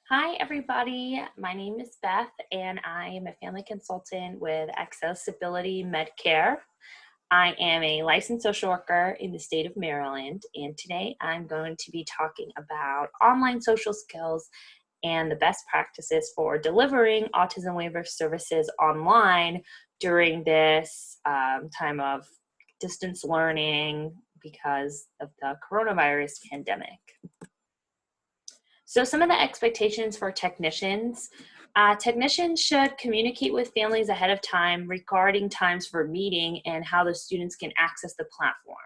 Hi, everybody. My name is Beth, and I am a family consultant with Accessibility Medcare. I am a licensed social worker in the state of Maryland, and today I'm going to be talking about online social skills and the best practices for delivering autism waiver services online during this time of distance learning because of the coronavirus pandemic. So some of the expectations for technicians. Technicians should communicate with families ahead of time regarding times for meeting and how the students can access the platform.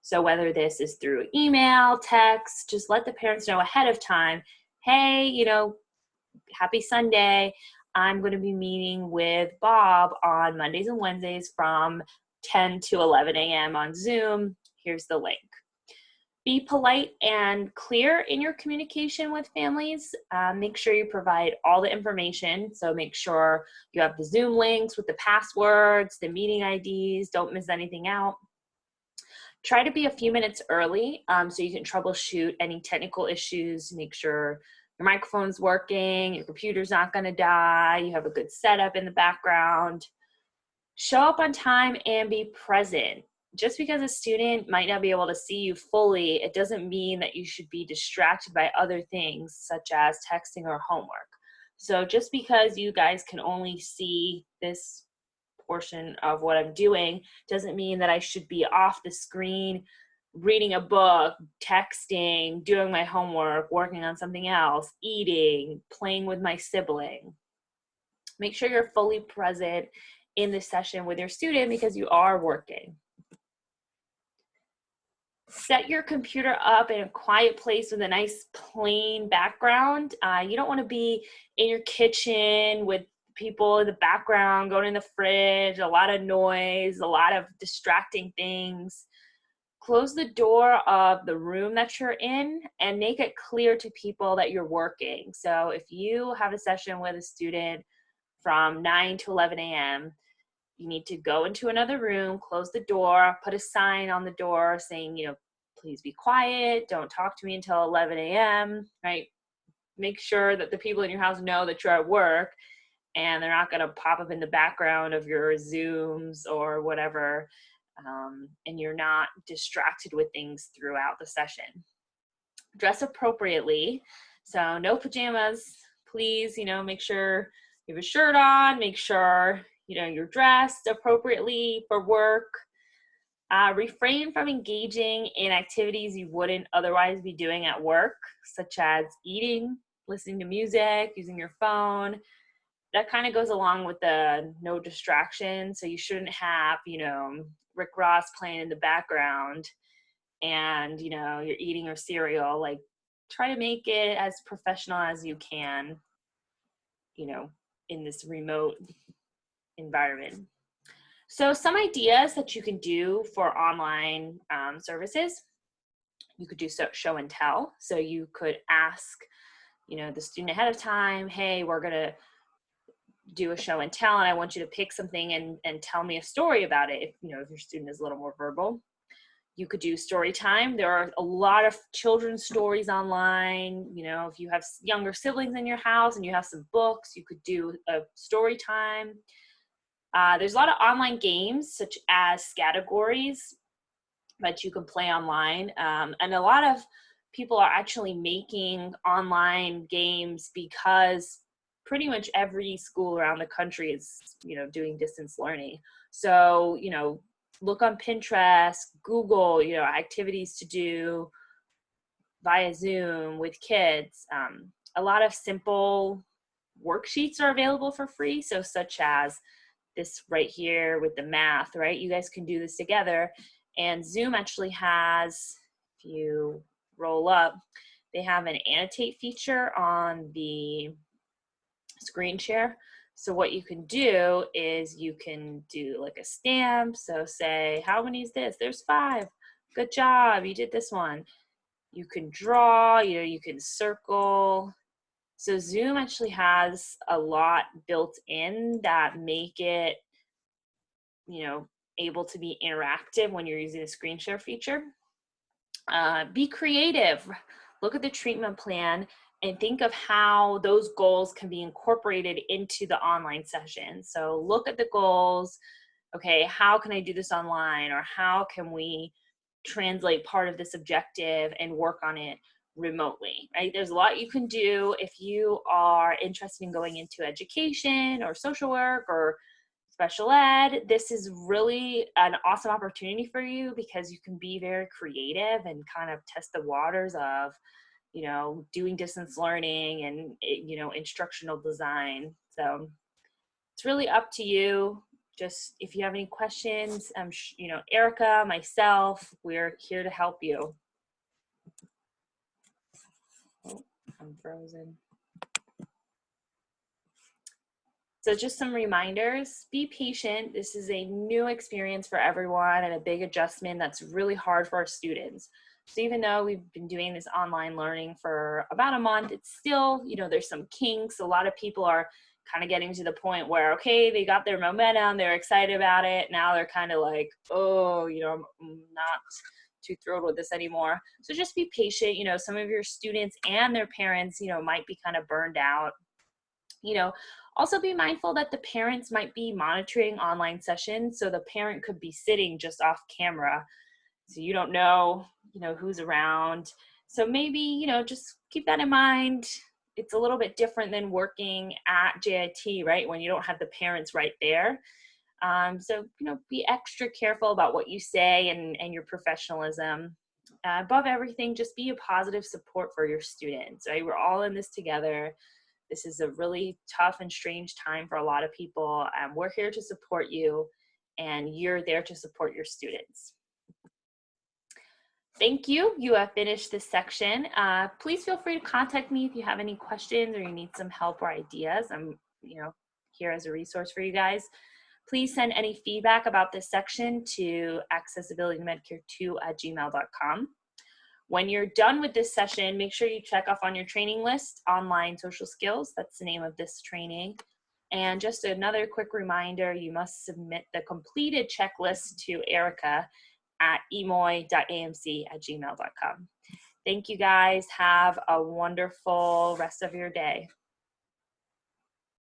So whether this is through email, text, just let the parents know ahead of time, hey, happy Sunday. I'm going to be meeting with Bob on Mondays and Wednesdays from 10 to 11 a.m. on Zoom. Here's the link. Be polite and clear in your communication with families. Make sure you provide all the information. So make sure you have the Zoom links with the passwords, the meeting IDs, don't miss anything out. Try to be a few minutes early so you can troubleshoot any technical issues. Make sure your microphone's working, your computer's not gonna die, you have a good setup in the background. Show up on time and be present. Just because a student might not be able to see you fully, it doesn't mean that you should be distracted by other things such as texting or homework. So just because you guys can only see this portion of what I'm doing doesn't mean that I should be off the screen reading a book, texting, doing my homework, working on something else, eating, playing with my sibling. Make sure you're fully present in the session with your student because you are working. Set your computer up in a quiet place with a nice plain background. You don't want to be in your kitchen with people in the background, going in the fridge, a lot of noise, a lot of distracting things. Close the door of the room that you're in and make it clear to people that you're working. So if you have a session with a student from 9 to 11 a.m., you need to go into another room, close the door, put a sign on the door saying, please be quiet, don't talk to me until 11 a.m., right? Make sure that the people in your house know that you're at work and they're not gonna pop up in the background of your Zooms or whatever, and you're not distracted with things throughout the session. Dress appropriately, so no pajamas, please, make sure you have a shirt on, make sure you're dressed appropriately for work. Refrain from engaging in activities you wouldn't otherwise be doing at work, such as eating, listening to music, using your phone. That kind of goes along with the no distraction. So you shouldn't have, Rick Ross playing in the background and, you're eating your cereal. Like, try to make it as professional as you can, in this remote environment. So some ideas that you can do for online services, you could do show and tell. So you could ask, the student ahead of time, hey, we're gonna do a show and tell, and I want you to pick something and tell me a story about it. If your student is a little more verbal. You could do story time. There are a lot of children's stories online. If you have younger siblings in your house and you have some books, you could do a story time. There's a lot of online games such as categories that you can play online. And a lot of people are actually making online games because pretty much every school around the country is, doing distance learning. So, look on Pinterest, Google, activities to do via Zoom with kids. A lot of simple worksheets are available for free. So such as this right here with the math, right? You guys can do this together. And Zoom actually has, if you roll up, they have an annotate feature on the screen share. So what you can do is you can do like a stamp. So say, how many is this? There's 5. Good job, you did this one. You can draw, you can circle. So Zoom actually has a lot built in that make it, able to be interactive when you're using the screen share feature. Be creative. Look at the treatment plan and think of how those goals can be incorporated into the online session. So look at the goals. Okay, how can I do this online? Or how can we translate part of this objective and work on it remotely, right? There's a lot you can do if you are interested in going into education or social work or special ed. This is really an awesome opportunity for you because you can be very creative and kind of test the waters of, doing distance learning and, instructional design. So it's really up to you. Just if you have any questions, Erica, myself, we're here to help you. Oh, I'm frozen. So just some reminders, be patient. This is a new experience for everyone and a big adjustment that's really hard for our students. So even though we've been doing this online learning for about a month, it's still, there's some kinks. A lot of people are kind of getting to the point where, okay, they got their momentum, they're excited about it. Now they're kind of like, oh, I'm not too thrilled with this anymore. So just be patient. Some of your students and their parents, might be kind of burned out. Also be mindful that the parents might be monitoring online sessions. So the parent could be sitting just off camera. So you don't know, who's around. So maybe, just keep that in mind. It's a little bit different than working at JIT, right? When you don't have the parents right there. So, be extra careful about what you say and your professionalism. Above everything, just be a positive support for your students, right? We're all in this together. This is a really tough and strange time for a lot of people. We're here to support you, and you're there to support your students. Thank you. You have finished this section. Please feel free to contact me if you have any questions or you need some help or ideas. I'm, here as a resource for you guys. Please send any feedback about this section to accessibilitymedcare2@gmail.com. When you're done with this session, make sure you check off on your training list, Online Social Skills. That's the name of this training. And just another quick reminder, you must submit the completed checklist to Erica at emoy.amc@gmail.com. Thank you guys. Have a wonderful rest of your day.